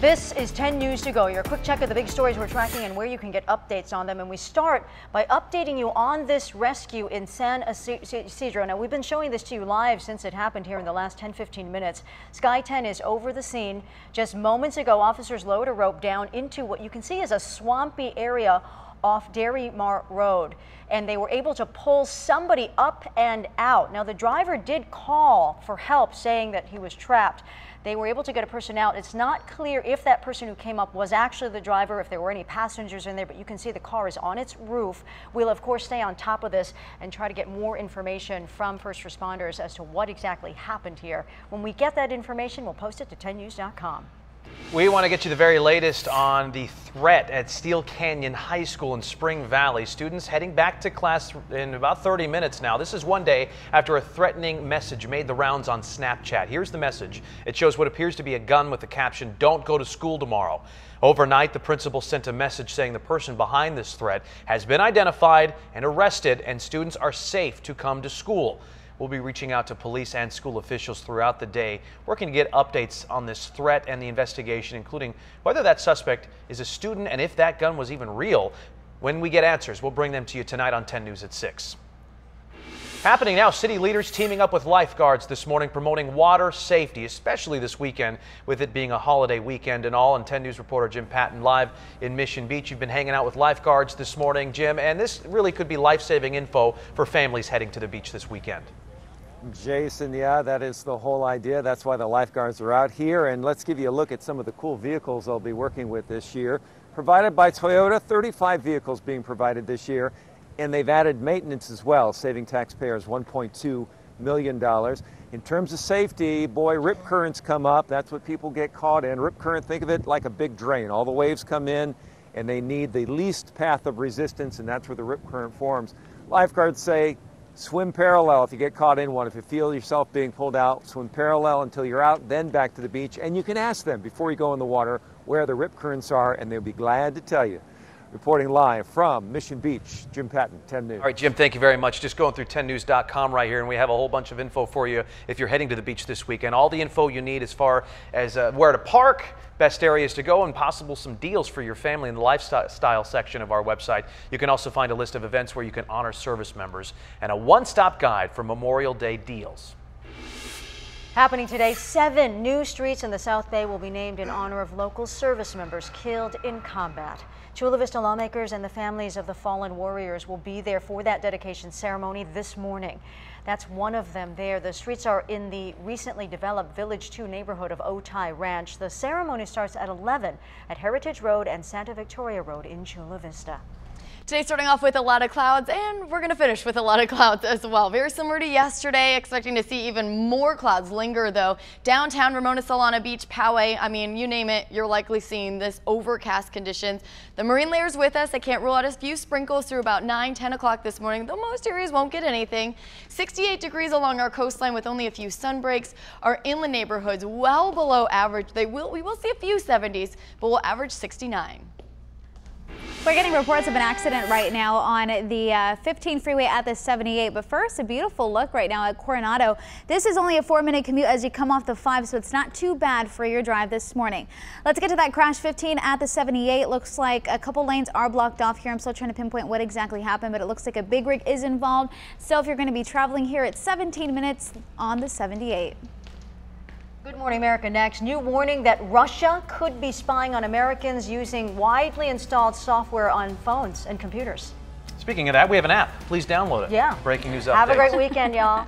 This is 10 News to Go, your quick check of the big stories we're tracking and where you can get updates on them. And we start by updating you on this rescue in San Isidro. Now, we've been showing this to you live since it happened here in the last 10-15 minutes. Sky 10 is over the scene. Just moments ago, officers lowered a rope down into what you can see is a swampy area off Dairy Mart Road, and they were able to pull somebody up and out. Now, the driver did call for help, saying that he was trapped. They were able to get a person out. It's not clear if that person who came up was actually the driver, if there were any passengers in there, but you can see the car is on its roof. We'll, of course, stay on top of this and try to get more information from first responders as to what exactly happened here. When we get that information, we'll post it to 10news.com. We want to get you the very latest on the threat at Steele Canyon High School in Spring Valley. Students heading back to class in about 30 minutes now. This is one day after a threatening message made the rounds on Snapchat. Here's the message. It shows what appears to be a gun with the caption, "Don't go to school tomorrow." Overnight, the principal sent a message saying the person behind this threat has been identified and arrested, and students are safe to come to school. We'll be reaching out to police and school officials throughout the day, working to get updates on this threat and the investigation, including whether that suspect is a student and if that gun was even real. When we get answers, we'll bring them to you tonight on 10 News at 6. Happening now, city leaders teaming up with lifeguards this morning, promoting water safety, especially this weekend, with it being a holiday weekend and all. And 10 News reporter Jim Patton live in Mission Beach. You've been hanging out with lifeguards this morning, Jim, and this really could be life-saving info for families heading to the beach this weekend. Jason, yeah, that is the whole idea. That's why the lifeguards are out here. And let's give you a look at some of the cool vehicles they'll be working with this year. Provided by Toyota, 35 vehicles being provided this year. And they've added maintenance as well, saving taxpayers $1.2 million. In terms of safety, boy, rip currents come up. That's what people get caught in. Rip current, think of it like a big drain. All the waves come in and they need the least path of resistance, and that's where the rip current forms. Lifeguards say, swim parallel if you get caught in one. If you feel yourself being pulled out, swim parallel until you're out, then back to the beach. And you can ask them before you go in the water where the rip currents are, and they'll be glad to tell you. Reporting live from Mission Beach, Jim Patton, 10 News. All right, Jim, thank you very much. Just going through 10news.com right here, and we have a whole bunch of info for you if you're heading to the beach this weekend. All the info you need as far as where to park, best areas to go, and possible some deals for your family in the lifestyle section of our website. You can also find a list of events where you can honor service members and a one-stop guide for Memorial Day deals. Happening today, 7 new streets in the South Bay will be named in honor of local service members killed in combat. Chula Vista lawmakers and the families of the fallen warriors will be there for that dedication ceremony this morning. That's one of them there. The streets are in the recently developed Village 2 neighborhood of Otay Ranch. The ceremony starts at 11 at Heritage Road and Santa Victoria Road in Chula Vista. Today starting off with a lot of clouds, and we're going to finish with a lot of clouds as well. Very similar to yesterday, expecting to see even more clouds linger though. Downtown Ramona Solana Beach, Poway, I mean, you name it, you're likely seeing this overcast conditions. The marine layer's with us. I can't rule out a few sprinkles through about 9-10 o'clock this morning, though most areas won't get anything. 68 degrees along our coastline with only a few sun breaks. Our inland neighborhoods well below average. We will see a few 70s, but we'll average 69. We're getting reports of an accident right now on the 15 freeway at the 78. But first, a beautiful look right now at Coronado. This is only a 4-minute commute as you come off the 5, so it's not too bad for your drive this morning. Let's get to that crash 15 at the 78. Looks like a couple lanes are blocked off here. I'm still trying to pinpoint what exactly happened, but it looks like a big rig is involved. So if you're going to be traveling here, it's 17 minutes on the 78. Good morning, America. Next, new warning that Russia could be spying on Americans using widely installed software on phones and computers. Speaking of that, we have an app. Please download it. Yeah. Breaking news updates. Have a great weekend, y'all.